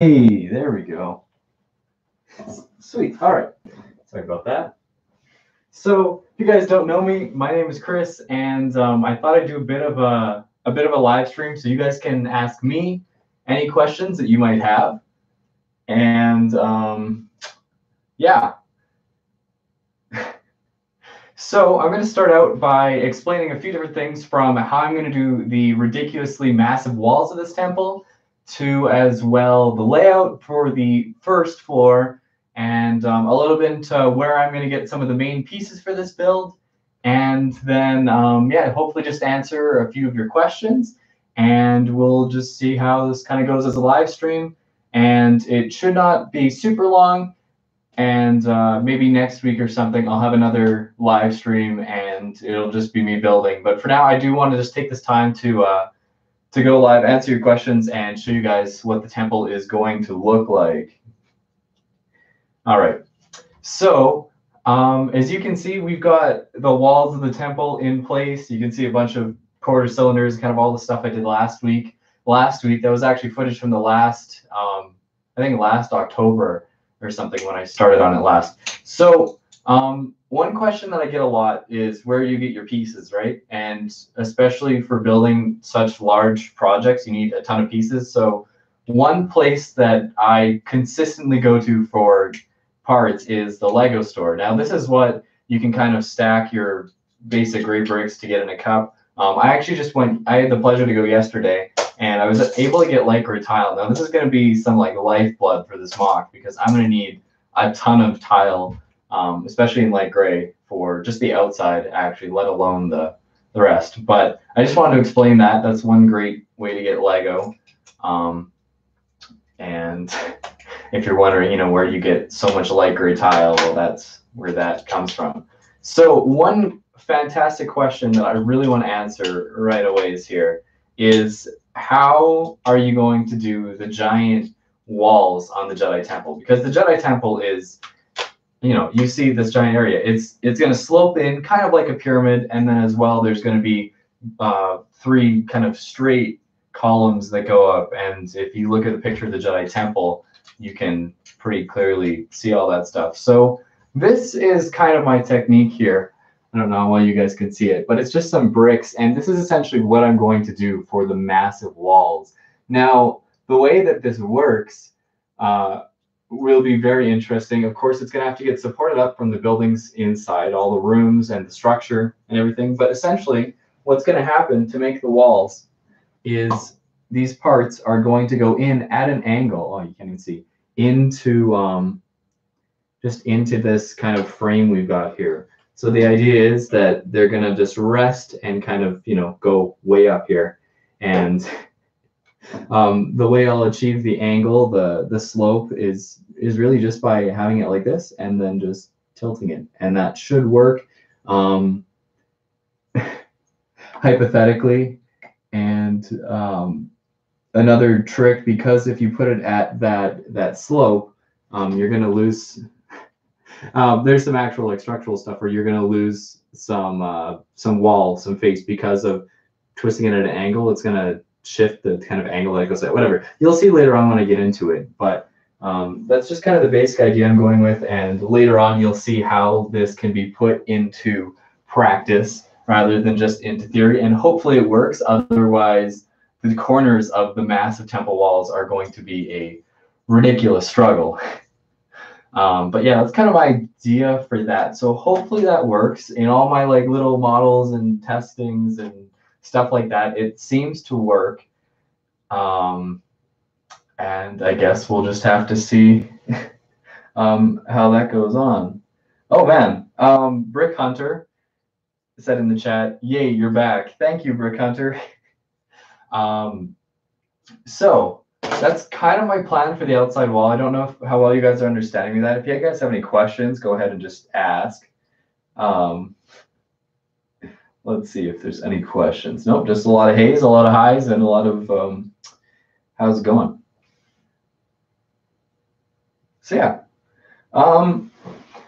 Hey, there we go. Sweet. All right. Sorry about that. So, if you guys don't know me, my name is Chris, and I thought I'd do a bit of a live stream so you guys can ask me any questions that you might have. And yeah, so I'm going to start out by explaining a few different things from how I'm going to do the ridiculously massive walls of this temple to as well the layout for the first floor and a little bit into where I'm going to get some of the main pieces for this build. And then, yeah, hopefully just answer a few of your questions. And we'll just see how this kind of goes as a live stream. And it should not be super long, and maybe next week or something I'll have another live stream and it'll just be me building. But for now, I do want to just take this time to go live, answer your questions, and show you guys what the temple is going to look like. All right. So as you can see, we've got the walls of the temple in place. You can see a bunch of quarter cylinders, kind of all the stuff I did last week. That was actually footage from the last, I think last October or something when I started on it last. So one question that I get a lot is where you get your pieces, right? And especially for building such large projects, you need a ton of pieces. So one place that I consistently go to for parts is the Lego store. Now, this is what you can kind of stack your basic gray bricks to get in a cup. I actually just went, I had the pleasure to go yesterday, and I was able to get light gray tile. Now, this is going to be some like lifeblood for this mock because I'm going to need a ton of tile, especially in light gray for just the outside, actually, let alone the rest. But I just wanted to explain that. That's one great way to get Lego. And if you're wondering, where you get so much light gray tile, well, that's where that comes from. So one fantastic question that I really want to answer right away is how are you going to do the giant walls on the Jedi Temple? Because the Jedi Temple is, you see this giant area. It's going to slope in kind of like a pyramid, and then as well there's going to be three kind of straight columns that go up. And if you look at the picture of the Jedi Temple, you can pretty clearly see all that stuff. So this is kind of my technique here. I don't know how well you guys can see it, but it's just some bricks, and this is essentially what I'm going to do for the massive walls. Now, the way that this works will be very interesting. Of course, it's going to have to get supported up from the buildings inside, all the rooms and the structure and everything. But essentially, what's going to happen to make the walls is these parts are going to go in at an angle. Oh, you can't even see. Just into this kind of frame we've got here. So the idea is that they're going to just rest and kind of, go way up here. And the way I'll achieve the angle, the slope is really just by having it like this and then just tilting it. And that should work hypothetically. And another trick, because if you put it at that slope, you're going to lose. There's some actual like structural stuff where you're going to lose some wall, some face, because of twisting it at an angle. It's going to shift the kind of angle that it goes at. Whatever. You'll see later on when I get into it. But that's just kind of the basic idea I'm going with. And later on, you'll see how this can be put into practice rather than just into theory. And hopefully it works. Otherwise, the corners of the massive temple walls are going to be a ridiculous struggle. But yeah, that's kind of my idea for that. So hopefully that works. In all my like little models and testings and stuff like that, it seems to work. And I guess we'll just have to see how that goes on. Oh man, Brick Hunter said in the chat, "Yay, you're back." Thank you, Brick Hunter. So that's kind of my plan for the outside wall. I don't know how well you guys are understanding me that. If you guys have any questions, go ahead and just ask. Let's see if there's any questions. Nope, just a lot of haze, a lot of highs, and a lot of how's it going? So yeah.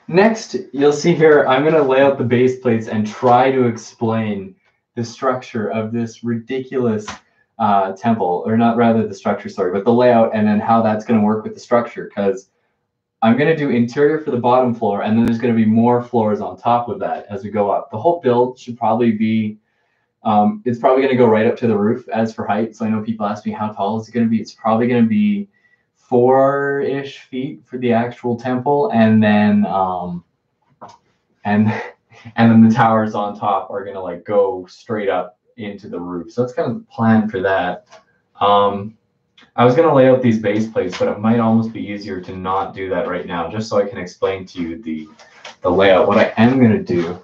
Next, you'll see here, I'm going to lay out the base plates and try to explain the structure of this ridiculous temple, or not rather the structure, sorry, but the layout, and then how that's going to work with the structure, because I'm going to do interior for the bottom floor, and then there's going to be more floors on top of that as we go up. The whole build should probably be, it's probably going to go right up to the roof as for height. So I know people ask me how tall is it going to be. It's probably going to be 4-ish feet for the actual temple, and then and then the towers on top are going to like go straight up into the roof. So that's kind of the plan for that. I was going to lay out these base plates, but it might almost be easier to not do that right now, just so I can explain to you the layout. What I am going to do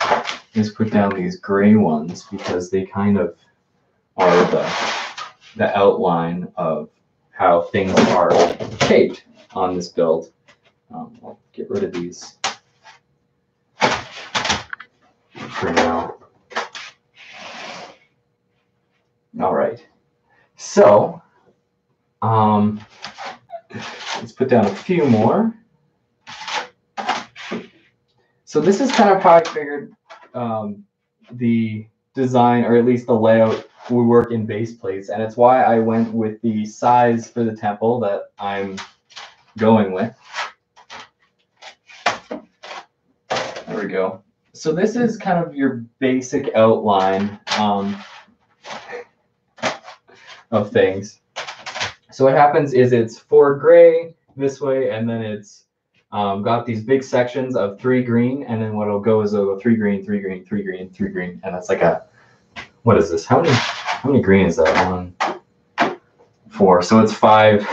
is put down these gray ones, because they kind of are the outline of how things are shaped on this build. I'll get rid of these for now. All right. So let's put down a few more. So this is kind of how I figured the design, or at least the layout, would work in base plates, and it's why I went with the size for the temple that I'm going with. There we go. So this is kind of your basic outline of things. So what happens is it's 4 gray this way, and then it's got these big sections of 3 green, and then what it'll go is it'll go 3 green, 3 green, 3 green, 3 green, and that's like a, what is this? How many green is that? 1, 4. So it's 5.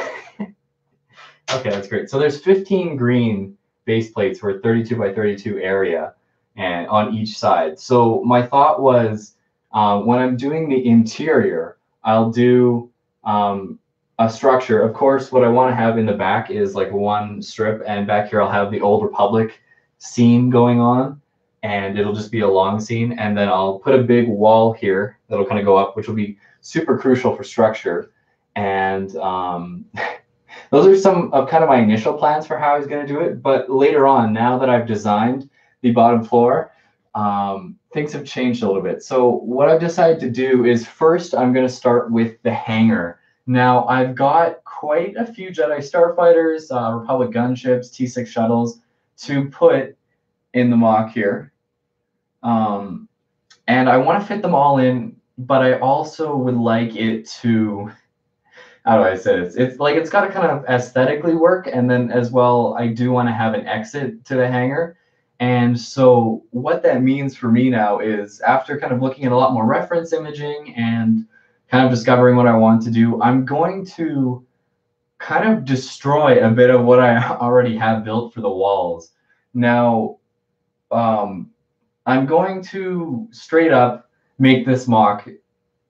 Okay, that's great. So there's 15 green base plates for a 32 by 32 area, and on each side. So my thought was, when I'm doing the interior, I'll do a structure. Of course, what I want to have in the back is like one strip, and back here I'll have the Old Republic scene going on, and it'll just be a long scene, and then I'll put a big wall here that'll kind of go up, which will be super crucial for structure. And those are some of kind of my initial plans for how I was going to do it. But later on, now that I've designed the bottom floor, things have changed a little bit. So what I've decided to do is, first I'm going to start with the hangar. Now, I've got quite a few Jedi starfighters, Republic gunships, T6 shuttles to put in the mock here. And I want to fit them all in, but I also would like it to, how do I say this? It's like it's got to kind of aesthetically work, and then as well, I do want to have an exit to the hangar. And so what that means for me now is, after kind of looking at a lot more reference imaging and kind of discovering what I want to do, I'm going to kind of destroy a bit of what I already have built for the walls. Now, I'm going to straight up make this mock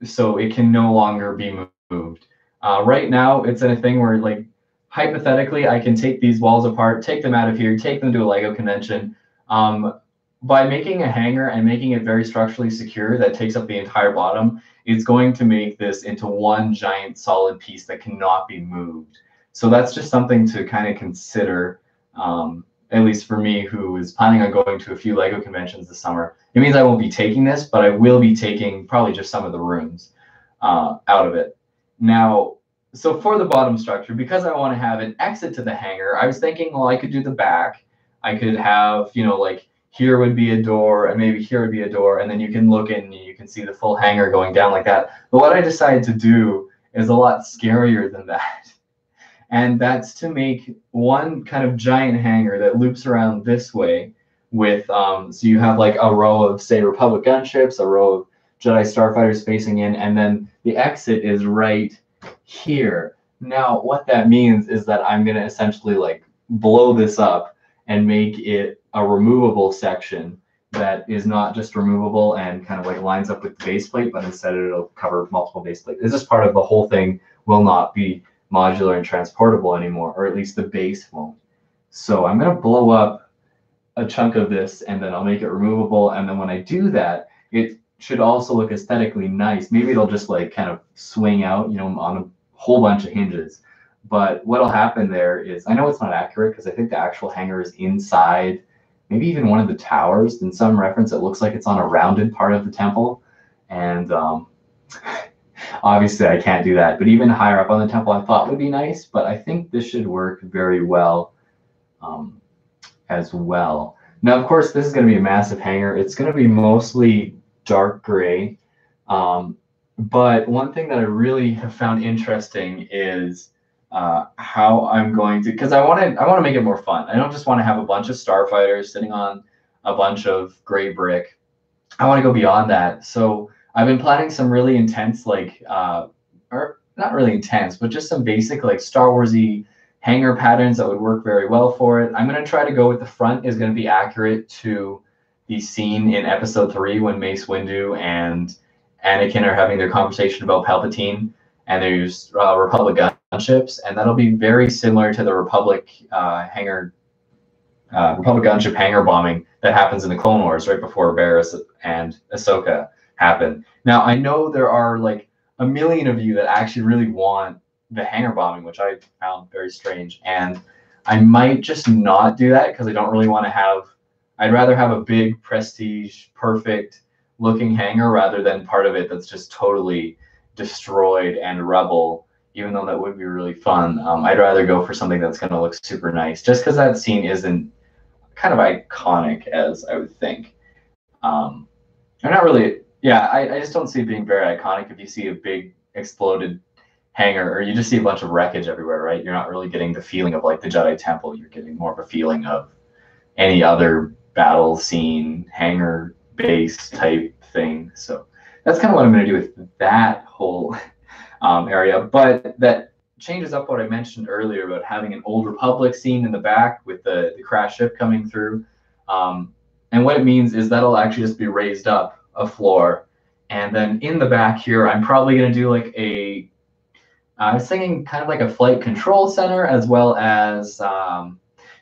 so it can no longer be moved. Right now, it's in a thing where, like, hypothetically, I can take these walls apart, take them out of here, take them to a Lego convention. By making a hangar and making it very structurally secure that takes up the entire bottom, it's going to make this into one giant solid piece that cannot be moved. So that's just something to kind of consider, at least for me, who is planning on going to a few Lego conventions this summer. It means I won't be taking this, but I will be taking probably just some of the rooms out of it. Now, so for the bottom structure, because I want to have an exit to the hangar, I was thinking, well, I could do the back. I could have, you know, like, here would be a door, and maybe here would be a door, and then you can look in and you can see the full hangar going down like that. But what I decided to do is a lot scarier than that. And that's to make one kind of giant hangar that loops around this way with, so you have like a row of, say, Republic gunships, a row of Jedi starfighters facing in, and then the exit is right here. Now, what that means is that I'm going to essentially like blow this up and make it a removable section that is not just removable and kind of like lines up with the base plate, but instead it'll cover multiple base plates. This is part of the whole thing will not be modular and transportable anymore, or at least the base won't. So I'm going to blow up a chunk of this, and then I'll make it removable. And then when I do that, it should also look aesthetically nice. Maybe it'll just like kind of swing out, you know, on a whole bunch of hinges. But what'll happen there is, I know it's not accurate because I think the actual hangar is inside, maybe even one of the towers. In some reference, it looks like it's on a rounded part of the temple. And Obviously, I can't do that. But even higher up on the temple, I thought would be nice. But I think this should work very well um, as well. Now, of course, this is going to be a massive hanger. It's going to be mostly dark gray. Um, but one thing that I really have found interesting is how I'm going to, because I want to make it more fun. I don't just want to have a bunch of starfighters sitting on a bunch of gray brick. I want to go beyond that. So I've been planning some really intense, or not really intense, but just some basic like Star Warsy hanger patterns that would work very well for it. I'm going to try to go with the front is going to be accurate to the scene in Episode 3 when Mace Windu and Anakin are having their conversation about Palpatine, and there's Republic gunships, and that'll be very similar to the Republic Republic gunship hangar bombing that happens in the Clone Wars right before Barriss and Ahsoka happen. Now, I know there are like a million of you that actually really want the hangar bombing, which I found very strange. And I might just not do that because I don't really want to have, I'd rather have a big, prestige, perfect looking hangar rather than part of it that's just totally destroyed and rubble, even though that would be really fun. I'd rather go for something that's going to look super nice just because that scene isn't kind of iconic as I would think. Or not really. Yeah, I just don't see it being very iconic if you see a big exploded hangar or you just see a bunch of wreckage everywhere, right? You're not really getting the feeling of like the Jedi Temple. You're getting more of a feeling of any other battle scene, hangar base type thing. So that's kind of what I'm going to do with that whole area. But that changes up what I mentioned earlier about having an old Republic scene in the back with the crash ship coming through. And what it means is that'll actually just be raised up a floor. And then in the back here, I'm probably going to do like I was thinking kind of like a flight control center, as well as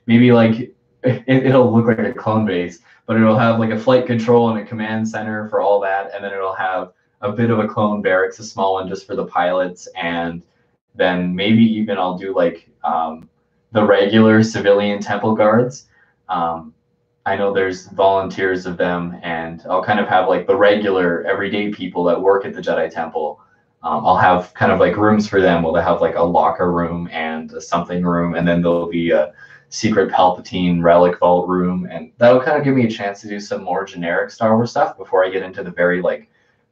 maybe like it'll look like a clone base, but it'll have like a flight control and a command center for all that. And then it'll have a bit of a clone barracks, a small one just for the pilots. And then maybe even I'll do like the regular civilian temple guards. I know there's volunteers of them, and I'll kind of have like the regular everyday people that work at the Jedi Temple. I'll have kind of like rooms for them. We'll have like a locker room and a something room, and then there'll be a secret Palpatine relic vault room, and that'll kind of give me a chance to do some more generic Star Wars stuff before I get into the very like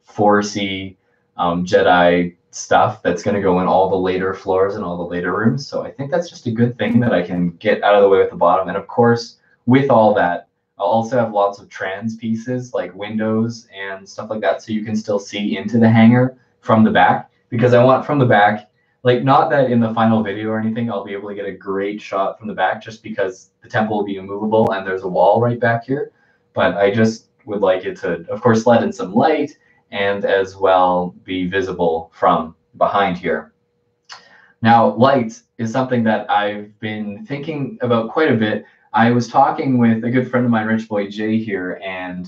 Forcey Jedi stuff that's going to go in all the later floors and all the later rooms. So I think that's just a good thing that I can get out of the way with the bottom. And of course, with all that, I'll also have lots of trans pieces like windows and stuff like that, so you can still see into the hangar from the back, because I want from the back, like not that in the final video or anything I'll be able to get a great shot from the back just because the temple will be immovable and there's a wall right back here, but I just would like it to, of course, let in some light and as well be visible from behind here. Now, lights is something that I've been thinking about quite a bit. I was talking with a good friend of mine, Rich Boy Jay here, and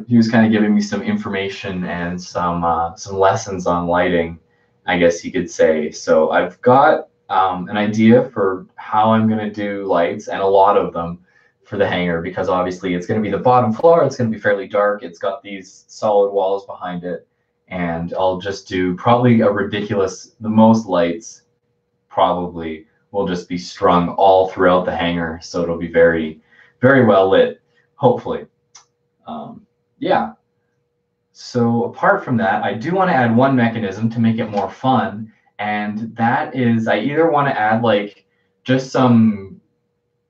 he was kind of giving me some information and some lessons on lighting, I guess you could say. So I've got an idea for how I'm going to do lights, and a lot of them for the hangar, because obviously it's going to be the bottom floor. It's going to be fairly dark. It's got these solid walls behind it, and I'll just do probably the most lights probably will just be strung all throughout the hangar, so it'll be very, very well lit, hopefully. Yeah. So apart from that, I do want to add one mechanism to make it more fun, and that is I either want to add like just some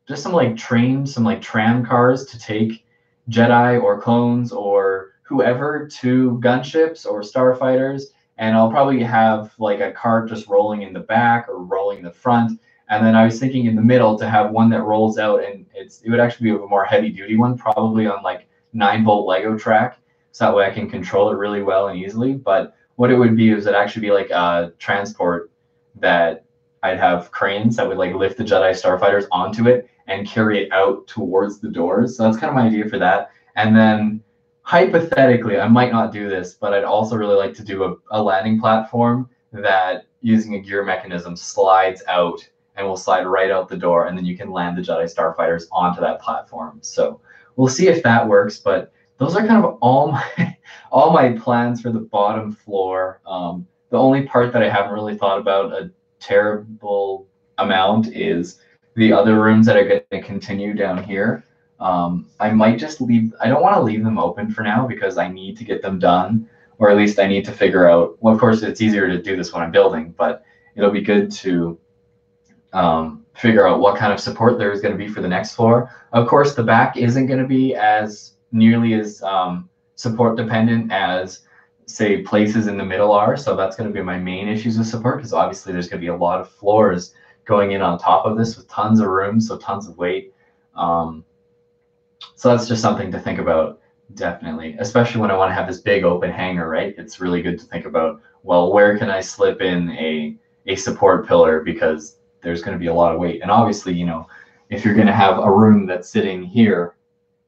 like trains, some like tram cars to take Jedi or clones or whoever to gunships or starfighters, and I'll probably have like a cart just rolling in the back or rolling in the front. And then I was thinking in the middle to have one that rolls out, and it would actually be a more heavy duty one, probably on like 9-volt Lego track. So that way I can control it really well and easily. But what it would be is it'd actually be like a transport that I'd have cranes that would like lift the Jedi starfighters onto it and carry it out towards the doors. So that's kind of my idea for that. And then hypothetically, I might not do this, but I'd also really like to do a landing platform that using a gear mechanism slides out and will slide right out the door, and then you can land the Jedi starfighters onto that platform. So we'll see if that works, but those are kind of all all my plans for the bottom floor. The only part that I haven't really thought about a terrible amount is the other rooms that are going to continue down here. I might just leave. I don't want to leave them open for now because I need to get them done, or at least I need to figure out. Well, of course, it's easier to do this when I'm building, but it'll be good to figure out what kind of support there is going to be for the next floor. Of course, the back isn't going to be as nearly as support dependent as, say, places in the middle are. So that's going to be my main issues with support, because obviously there's going to be a lot of floors going in on top of this with tons of room, so tons of weight. So that's just something to think about, definitely, especially when I want to have this big open hangar, right? It's really good to think about, well, where can I slip in a support pillar, because there's going to be a lot of weight. And obviously, you know, if you're going to have a room that's sitting here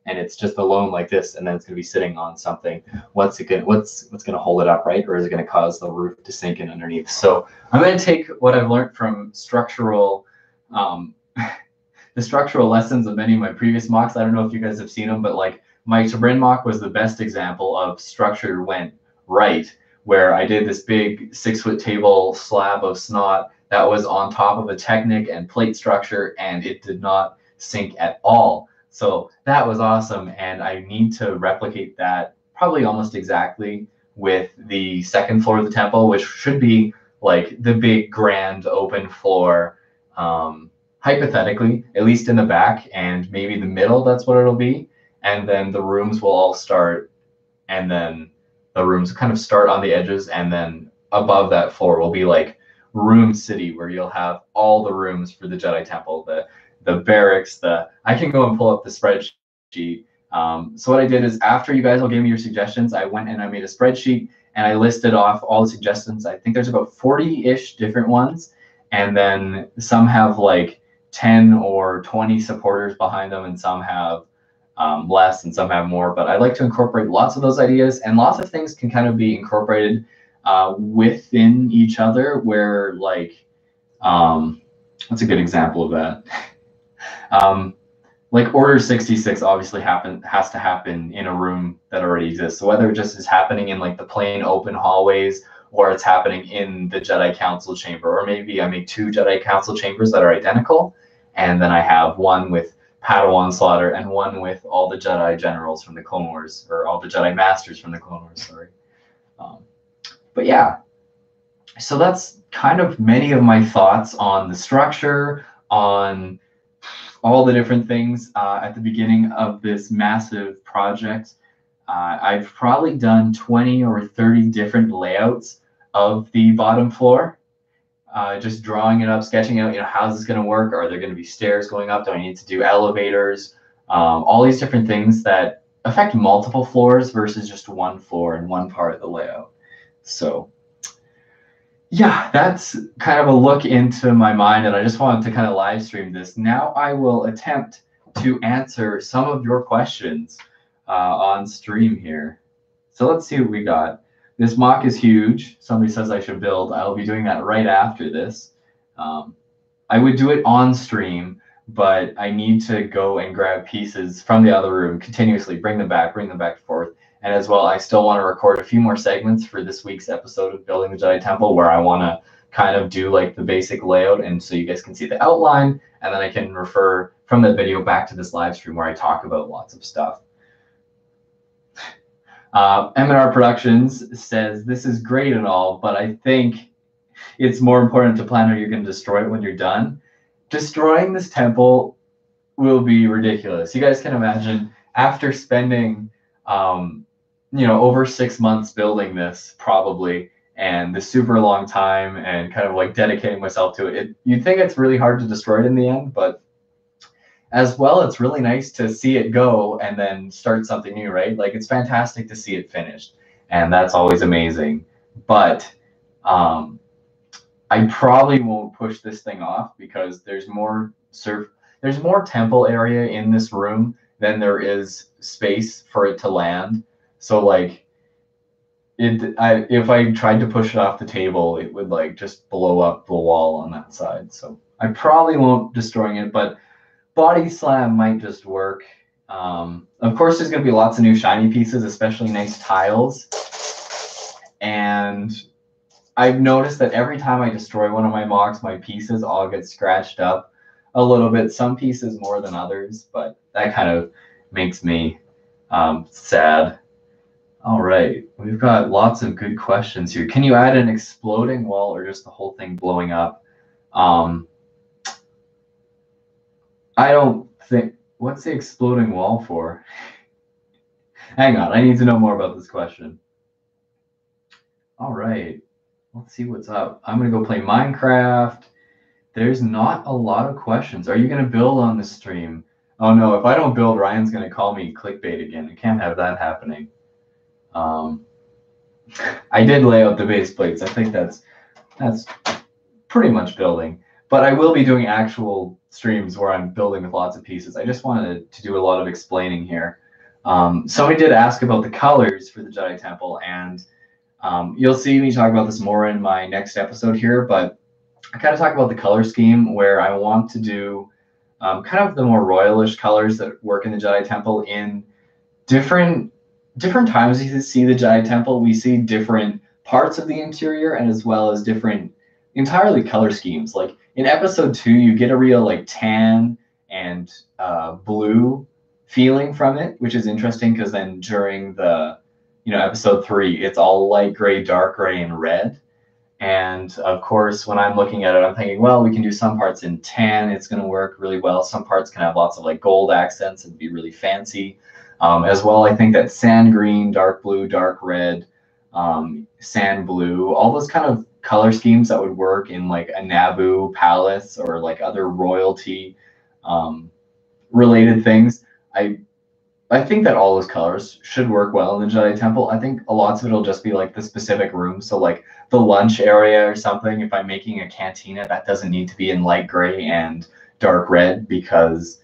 and it's just alone like this, and then it's going to be sitting on something, what's going to hold it up, right? Or is it going to cause the roof to sink in underneath? So I'm going to take what I've learned from structural the structural lessons of many of my previous mocks. I don't know if you guys have seen them, but like my Tabrin mock was the best example of structure went right, where I did this big 6-foot table slab of snot that was on top of a Technic and plate structure, and it did not sink at all. So that was awesome, and I need to replicate that probably almost exactly with the second floor of the temple, which should be like the big grand open floor, hypothetically, at least in the back and maybe the middle, that's what it'll be. And then the rooms will all start, and then the rooms kind of start on the edges, and then above that floor will be like room city, where you'll have all the rooms for the Jedi Temple, the barracks, I can go and pull up the spreadsheet. So what I did is, after you guys all gave me your suggestions, I went and I made a spreadsheet and I listed off all the suggestions. I think there's about 40-ish different ones, and then some have like 10 or 20 supporters behind them, and some have less and some have more. But I like to incorporate lots of those ideas, and lots of things can kind of be incorporated within each other, where like what's a good example of that? Like Order 66 obviously has to happen in a room that already exists. So whether it just is happening in like the plain open hallways, or it's happening in the Jedi Council chamber, or maybe I make 2 Jedi Council chambers that are identical, and then I have one with Padawan slaughter and one with all the Jedi generals from the Clone Wars, or all the Jedi Masters from the Clone Wars, sorry. But yeah, so that's kind of many of my thoughts on the structure, on all the different things at the beginning of this massive project. I've probably done 20 or 30 different layouts of the bottom floor, just drawing it up, sketching out, you know, how's this going to work? Are there going to be stairs going up? Do I need to do elevators? All these different things that affect multiple floors versus just one floor and one part of the layout. So yeah, that's kind of a look into my mind, and I just wanted to kind of live stream this. Now I will attempt to answer some of your questions on stream here. So let's see what we got. This mock is huge. Somebody says I should build. I'll be doing that right after this. I would do it on stream, but I need to go and grab pieces from the other room continuously, bring them back and forth. And as well, I still want to record a few more segments for this week's episode of Building the Jedi Temple, where I want to kind of do like the basic layout, and so you guys can see the outline, and then I can refer from the video back to this live stream where I talk about lots of stuff. M&R Productions says, this is great and all, but I think it's more important to plan how you're going to destroy it when you're done. Destroying this temple will be ridiculous. You guys can imagine, after spending you know, over 6 months building this, probably, and the super long time, and kind of like dedicating myself to it, you'd think it's really hard to destroy it in the end, but as well, it's really nice to see it go and then start something new, right? Like, it's fantastic to see it finished, and that's always amazing. But I probably won't push this thing off, because there's more temple area in this room than there is space for it to land. So like, if I tried to push it off the table, it would like just blow up the wall on that side. So I probably won't destroying it, but body slam might just work. Of course, there's going to be lots of new shiny pieces, especially nice tiles. And I've noticed that every time I destroy one of my mocks, my pieces all get scratched up a little bit. Some pieces more than others, but that kind of makes me sad. All right, we've got lots of good questions here. Can you add an exploding wall or just the whole thing blowing up? I don't think. What's the exploding wall for? Hang on, I need to know more about this question. All right, let's see what's up. I'm gonna go play Minecraft. There's not a lot of questions. Are you gonna build on the stream? Oh no, if I don't build, Ryan's gonna call me clickbait again. I can't have that happening. I did lay out the base plates. I think that's pretty much building. But I will be doing actual streams where I'm building with lots of pieces. I just wanted to do a lot of explaining here. Somebody did ask about the colors for the Jedi Temple, and you'll see me talk about this more in my next episode here, but I kind of talk about the color scheme where I want to do kind of the more royalish colors that work in the Jedi Temple in different times you see the Jedi Temple, we see different parts of the interior and as well as different entirely color schemes. Like in episode 2, you get a real like tan and blue feeling from it, which is interesting because then during the episode 3, it's all light gray, dark gray, and red. And of course, when I'm looking at it, I'm thinking, well, we can do some parts in tan. It's going to work really well. Some parts can have lots of like gold accents and be really fancy. As well, I think that sand green, dark blue, dark red, sand blue, all those kind of color schemes that would work in like a Naboo palace or like other royalty related things. I think that all those colors should work well in the Jedi Temple. I think a lot of it will just be like the specific room. So like the lunch area or something, if I'm making a cantina, that doesn't need to be in light gray and dark red because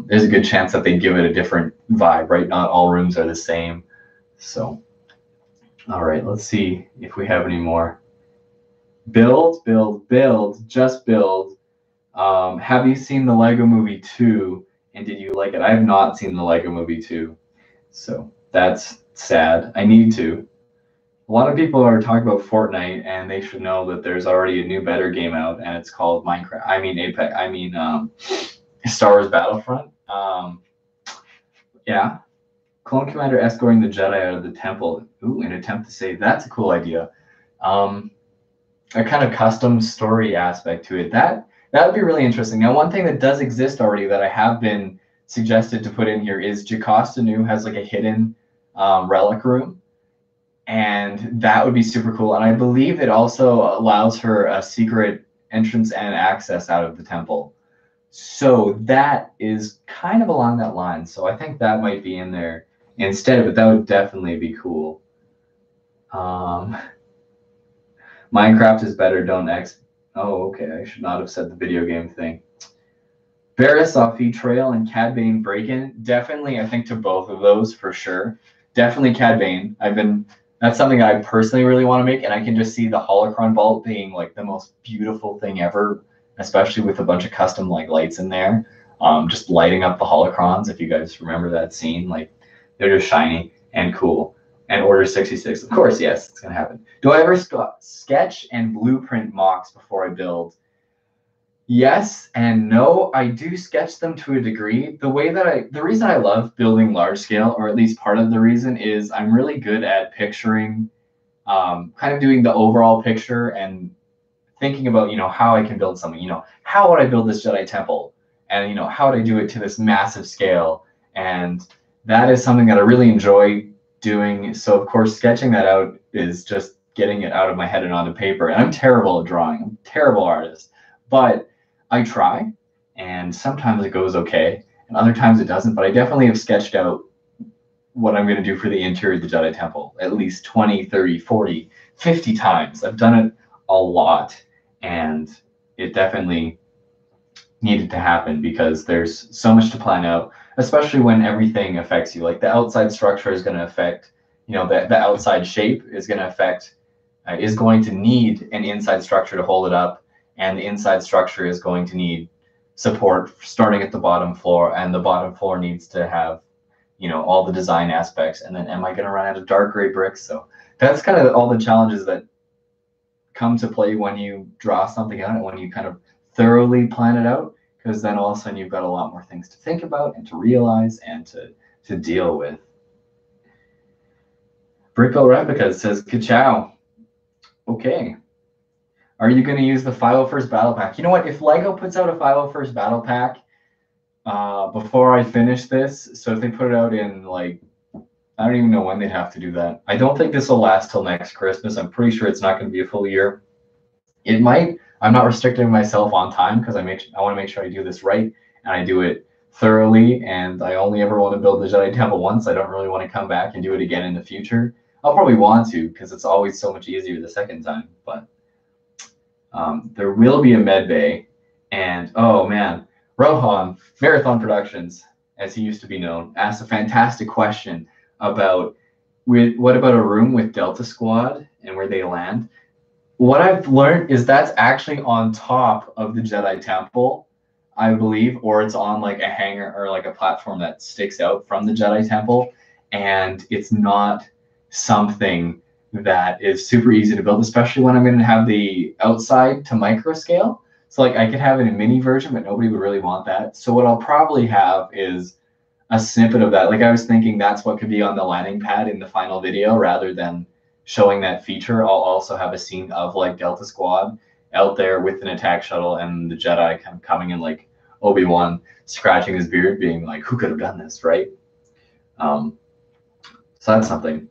there's a good chance that they give it a different vibe, right? Not all rooms are the same. So, all right, let's see if we have any more. Build, build, build, just build. Have you seen the Lego Movie 2? And did you like it? I have not seen the Lego Movie 2. So that's sad. I need to. A lot of people are talking about Fortnite, and they should know that there's already a new, better game out, and it's called Minecraft. I mean, Apex. I mean, Star Wars Battlefront. Yeah. Clone Commander escorting the Jedi out of the temple. Ooh, an attempt to save. That's a cool idea. A kind of custom story aspect to it. That would be really interesting. Now, one thing that does exist already that I have been suggested to put in here is Jocasta Nu has like a hidden relic room. And that would be super cool. And I believe it also allows her a secret entrance and access out of the temple. So that is kind of along that line. So I think that might be in there instead of it. That would definitely be cool. Minecraft is better, don't X. Oh, okay. I should not have said the video game thing. Barriss Trail and Cad Bane break-in. Definitely, I think to both of those for sure. Definitely Cad Bane. That's something I personally really want to make, and I can just see the holocron vault being like the most beautiful thing ever, especially with a bunch of custom like lights in there, just lighting up the holocrons. If you guys remember that scene, like they're just shiny and cool. And Order 66, of course, yes, it's gonna happen. Do I ever sketch and blueprint mocks before I build? Yes and no. I do sketch them to a degree. The reason I love building large scale, or at least part of the reason, is I'm really good at picturing, kind of doing the overall picture and thinking about, how I can build something. How would I build this Jedi Temple? And, how would I do it to this massive scale? And that is something that I really enjoy doing. So, of course, sketching that out is just getting it out of my head and onto paper. And I'm terrible at drawing. I'm a terrible artist. But I try, and sometimes it goes okay, and other times it doesn't. But I definitely have sketched out what I'm going to do for the interior of the Jedi Temple at least 20, 30, 40, 50 times. I've done it a lot, and it definitely needed to happen because there's so much to plan out, especially when everything affects you. Like the outside structure is going to affect, the outside shape is going to affect, is going to need an inside structure to hold it up. And the inside structure is going to need support starting at the bottom floor, and the bottom floor needs to have, you know, all the design aspects. And then am I going to run out of dark gray bricks? So that's kind of all the challenges that come to play when you draw something out and when you kind of thoroughly plan it out, because then all of a sudden you've got a lot more things to think about and to realize and to deal with. Brickbell Replica says, ka-chow. Okay. Are you going to use the 501st Battle Pack? You know what? If LEGO puts out a 501st Battle Pack before I finish this, so if they put it out in, like, I don't even know when they'd have to do that. I don't think this will last till next Christmas. I'm pretty sure it's not going to be a full year. It might. I'm not restricting myself on time because I want to make sure I do this right and I do it thoroughly. And I only ever want to build the Jedi Temple once. I don't really want to come back and do it again in the future. I'll probably want to because it's always so much easier the second time. But there will be a med bay, and oh man, Rohan Marathon Productions, as he used to be known, asked a fantastic question about what about a room with Delta Squad and where they land. What I've learned is that's actually on top of the Jedi Temple, I believe, or it's on like a hangar or like a platform that sticks out from the Jedi Temple, and it's not something that is super easy to build, especially when I'm going to have the outside to micro scale. So like I could have it in a mini version, but nobody would really want that. So what I'll probably have is a snippet of that. Like I was thinking that's what could be on the landing pad in the final video rather than showing that feature. I'll also have a scene of like Delta Squad out there with an attack shuttle and the Jedi kind of coming in like Obi-Wan scratching his beard being like, who could have done this, right? So that's something.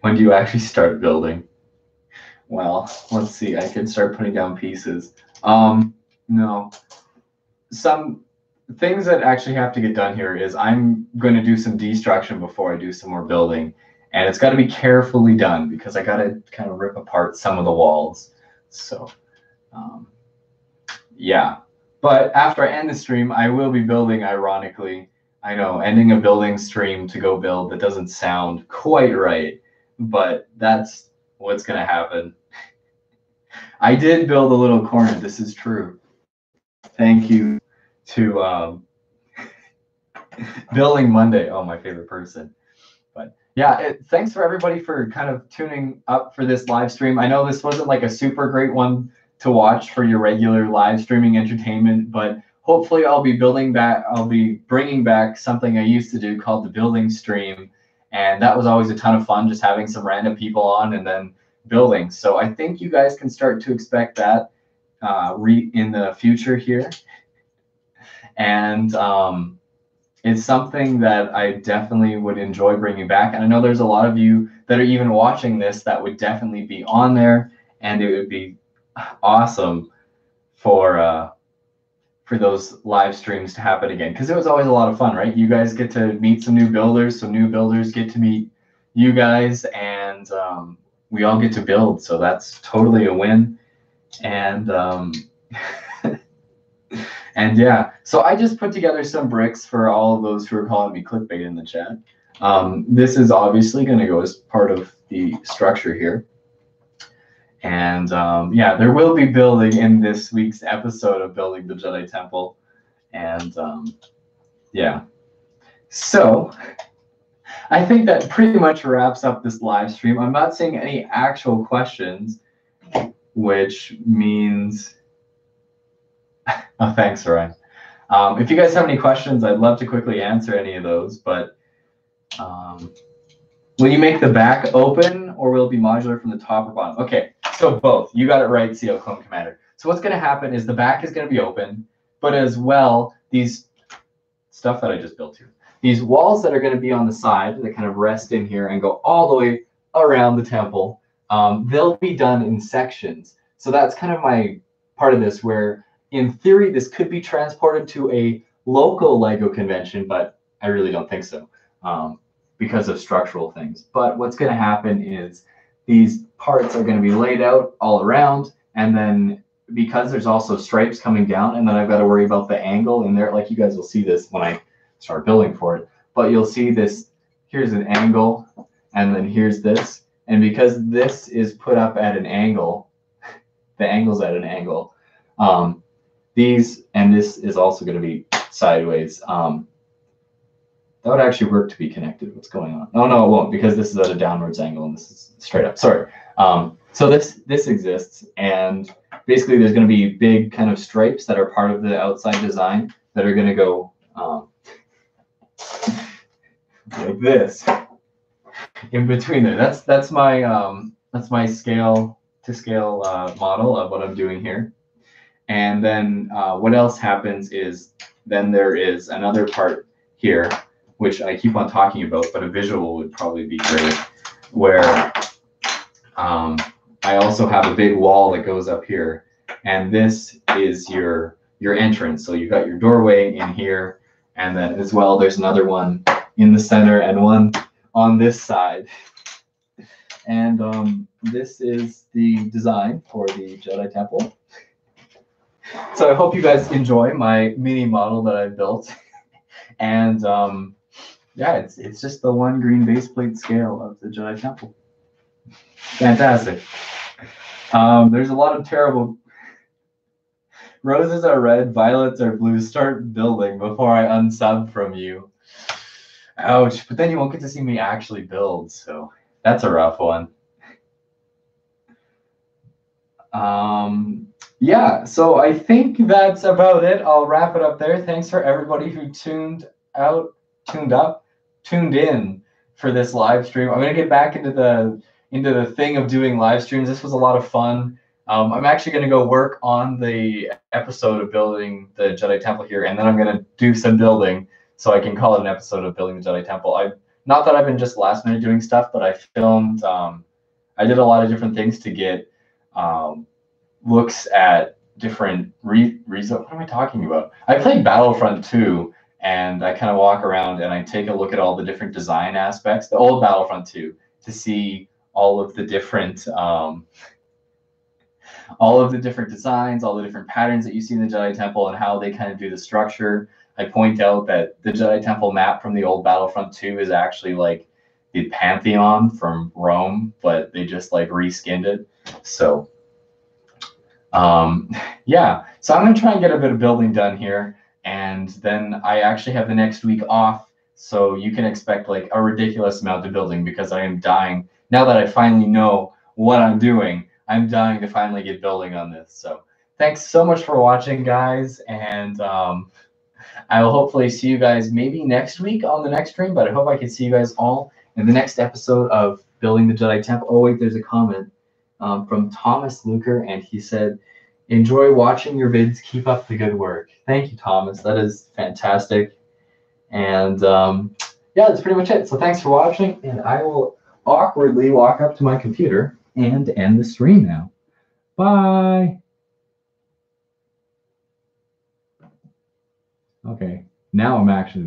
When do you actually start building? Well, let's see. I could start putting down pieces. No. Some things that actually have to get done here is I'm going to do some destruction before I do some more building. And it's got to be carefully done because I got to kind of rip apart some of the walls. So, yeah. But after I end the stream, I will be building, ironically. I know, ending a building stream to go build, that doesn't sound quite right. But that's what's going to happen. I did build a little corner. This is true. Thank you to Building Monday. Oh, my favorite person. But yeah, thanks for everybody for kind of tuning up for this live stream. I know this wasn't like a super great one to watch for your regular live streaming entertainment, but hopefully I'll be bringing back something I used to do called the building stream. And that was always a ton of fun, just having some random people on and then building. So I think you guys can start to expect that in the future here. And it's something that I definitely would enjoy bringing back. And I know there's a lot of you that are even watching this that would definitely be on there. And it would be awesome for those live streams to happen again, because it was always a lot of fun, right? You guys get to meet some new builders, some new builders get to meet you guys, and we all get to build, so that's totally a win. And and yeah, so I just put together some bricks for all of those who are calling me clickbait in the chat. This is obviously going to go as part of the structure here. And yeah, there will be building in this week's episode of Building the Jedi Temple. And yeah, so I think that pretty much wraps up this live stream. I'm not seeing any actual questions, which means, oh, thanks, Ryan. If you guys have any questions, I'd love to quickly answer any of those, but will you make the back open or will it be modular from the top or bottom? Okay, so both. You got it right, CO Clone Commander. So what's going to happen is the back is going to be open, but as well, these stuff that I just built here, these walls that are going to be on the side that kind of rest in here and go all the way around the temple, they'll be done in sections. So that's kind of my part of this, where in theory, this could be transported to a local LEGO convention, but I really don't think so. Because of structural things. But what's going to happen is these parts are going to be laid out all around, and then because there's also stripes coming down, and then I've got to worry about the angle in there. Like you guys will see this when I start building for it, but you'll see this, here's an angle, and then here's this. And because this is put up at an angle, the angle's at an angle, These, and this is also going to be sideways. That would actually work to be connected. What's going on? Oh, no, it won't, because this is at a downwards angle and this is straight up. Sorry. So this exists, and basically there's going to be big kind of stripes that are part of the outside design that are going to go like this in between there. That's my scale to scale model of what I'm doing here. And then what else happens is then there is another part here, which I keep on talking about, but a visual would probably be great, where I also have a big wall that goes up here, and this is your entrance. So you've got your doorway in here, and then as well there's another one in the center and one on this side. And this is the design for the Jedi Temple. So I hope you guys enjoy my mini model that I built. And yeah, it's just the one green base plate scale of the Jedi Temple. Fantastic. There's a lot of terrible. Roses are red, violets are blue. Start building before I unsub from you. Ouch, but then you won't get to see me actually build, so that's a rough one. Yeah, so I think that's about it. I'll wrap it up there. Thanks for everybody who tuned in for this live stream. I'm gonna get back into the thing of doing live streams. This was a lot of fun. I'm actually gonna go work on the episode of building the Jedi Temple here, and then I'm gonna do some building so I can call it an episode of building the Jedi Temple. Not that I've been just last minute doing stuff, but I filmed. I did a lot of different things to get looks at different what am I talking about? I played Battlefront 2, and I kind of walk around and I take a look at all the different design aspects, the old Battlefront 2, to see all of the different designs, all the different patterns that you see in the Jedi Temple and how they kind of do the structure. I point out that the Jedi Temple map from the old Battlefront 2 is actually like the Pantheon from Rome, but they just like reskinned it. So yeah, so I'm going to try and get a bit of building done here, and then I actually have the next week off, so you can expect like a ridiculous amount of building, because I am dying, now that I finally know what I'm doing, I'm dying to finally get building on this. So thanks so much for watching, guys, and I will hopefully see you guys maybe next week on the next stream, but I hope I can see you guys all in the next episode of Building the Jedi Temple. Oh wait, there's a comment from Thomas Luker, and he said, enjoy watching your vids, keep up the good work. Thank you, Thomas, that is fantastic. And yeah, that's pretty much it. So thanks for watching, and I will awkwardly walk up to my computer and end the stream now. Bye. Okay, now I'm actually